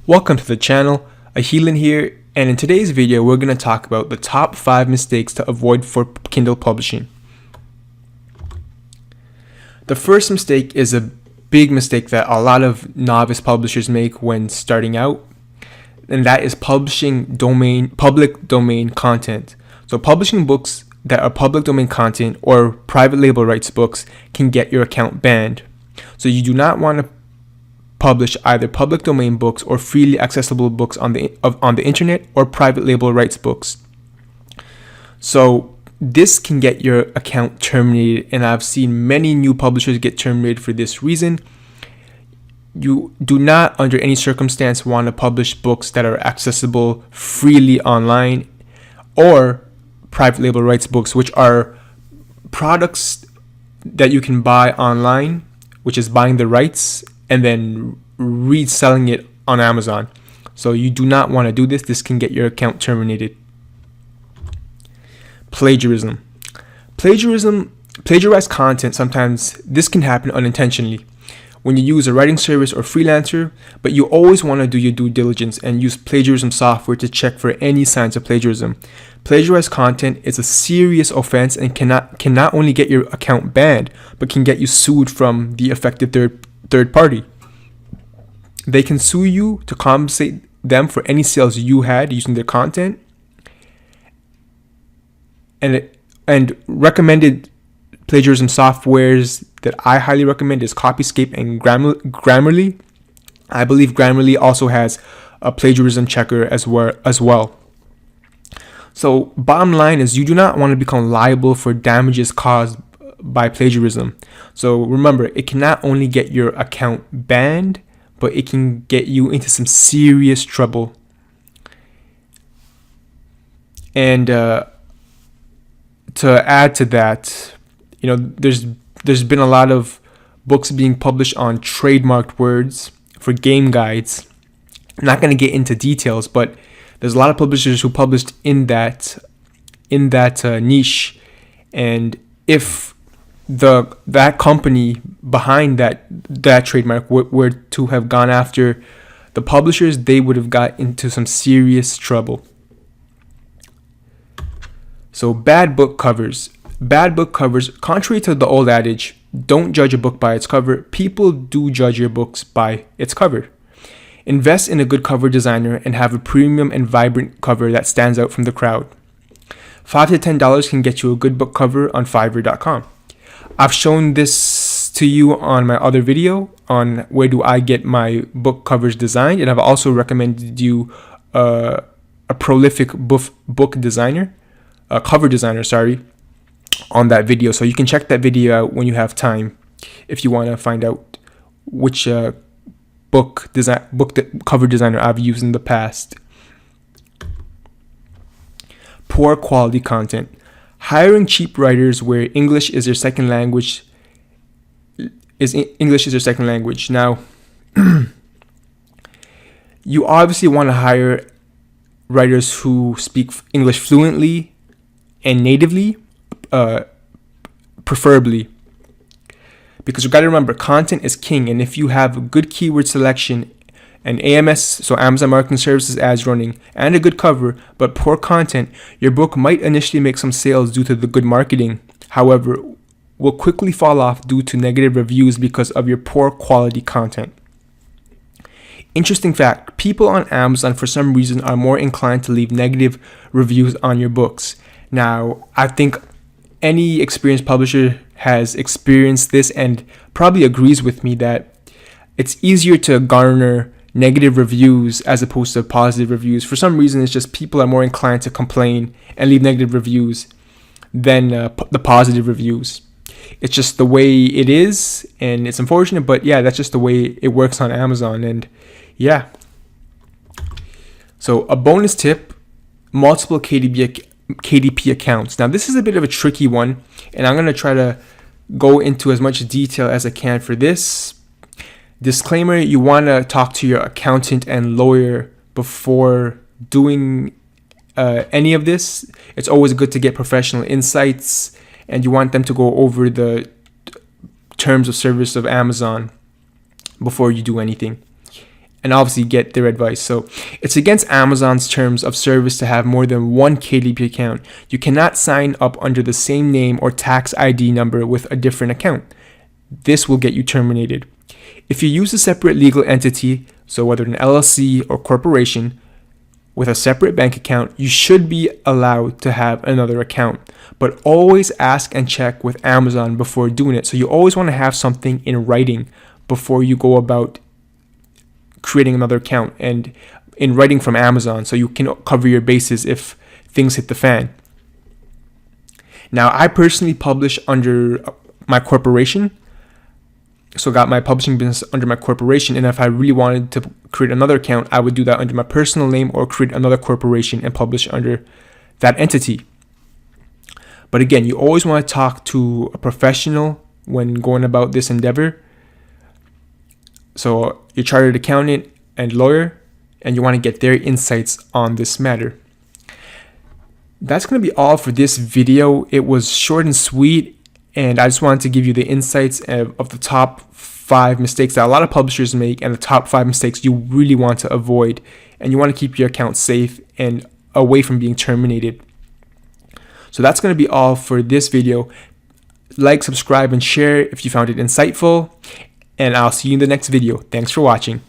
Welcome to the channel, Ahilan here, and in today's video we're going to talk about the top 5 mistakes to avoid for Kindle publishing. The first mistake is a big mistake that a lot of novice publishers make when starting out, and that is publishing public domain content. So publishing books that are public domain content or private label rights books can get your account banned. So you do not want to publish either public domain books or freely accessible books on the internet or private label rights books. So this can get your account terminated, and I've seen many new publishers get terminated for this reason. You do not under any circumstance want to publish books that are accessible freely online or private label rights books, which are products that you can buy online, which is buying the rights and then reselling it on Amazon. So you do not want to do this. This can get your account terminated. Plagiarism. Plagiarized content, sometimes this can happen unintentionally when you use a writing service or freelancer, but you always want to do your due diligence and use plagiarism software to check for any signs of plagiarism. Plagiarized content is a serious offense and can not only get your account banned, but can get you sued from the affected third party. They can sue you to compensate them for any sales you had using their content. And recommended plagiarism softwares that I highly recommend is Copyscape and Grammarly. I believe Grammarly also has a plagiarism checker as well. So bottom line is you do not want to become liable for damages caused by plagiarism. So remember, it can not only get your account banned, but it can get you into some serious trouble. And to add to that, there's been a lot of books being published on trademarked words for game guides. I'm not going to get into details, but there's a lot of publishers who published in that niche, and if that company behind that trademark were to have gone after the publishers, they would have got into some serious trouble. So bad book covers. Contrary to the old adage, don't judge a book by its cover, people do judge your books by its cover. Invest in a good cover designer and have a premium and vibrant cover that stands out from the crowd. $5 to $10 can get you a good book cover on Fiverr.com. I've shown this to you on my other video on where do I get my book covers designed, and I've also recommended you a prolific book designer, a cover designer, on that video. So you can check that video out when you have time if you want to find out which cover designer I've used in the past. Poor quality content. Hiring cheap writers where English is their second language. Now, you obviously want to hire writers who speak English fluently and natively, preferably, because you got to remember, content is king, and if you have a good keyword selection and AMS, so Amazon Marketing Services ads running, and a good cover, but poor content, your book might initially make some sales due to the good marketing. However, will quickly fall off due to negative reviews because of your poor quality content. Interesting fact, people on Amazon for some reason are more inclined to leave negative reviews on your books. Now, I think any experienced publisher has experienced this and probably agrees with me that it's easier to garner negative reviews as opposed to positive reviews. For some reason, it's just people are more inclined to complain and leave negative reviews than the positive reviews. It's just the way it is, and it's unfortunate, but yeah, that's just the way it works on Amazon. And yeah. So a bonus tip, multiple KDP accounts. Now, this is a bit of a tricky one, and I'm going to try to go into as much detail as I can for this. Disclaimer, you want to talk to your accountant and lawyer before doing any of this. It's always good to get professional insights, and you want them to go over the terms of service of Amazon before you do anything. and obviously get their advice. So it's against Amazon's terms of service to have more than one KDP account. You cannot sign up under the same name or tax ID number with a different account. This will get you terminated. If you use a separate legal entity, so whether an LLC or corporation, with a separate bank account, you should be allowed to have another account. But always ask and check with Amazon before doing it. So you always want to have something in writing before you go about creating another account, and in writing from Amazon, so you can cover your bases if things hit the fan. Now, I personally publish under my corporation, so got my publishing business under my corporation, and if I really wanted to create another account, I would do that under my personal name or create another corporation and publish under that entity. But again, you always want to talk to a professional when going about this endeavor. So your chartered accountant and lawyer, and you want to get their insights on this matter. That's going to be all for this video. It was short and sweet, and I just wanted to give you the insights of the top 5 mistakes that a lot of publishers make, and the top 5 mistakes you really want to avoid, and you want to keep your account safe and away from being terminated. So that's going to be all for this video. Like, subscribe, and share if you found it insightful. And I'll see you in the next video. Thanks for watching.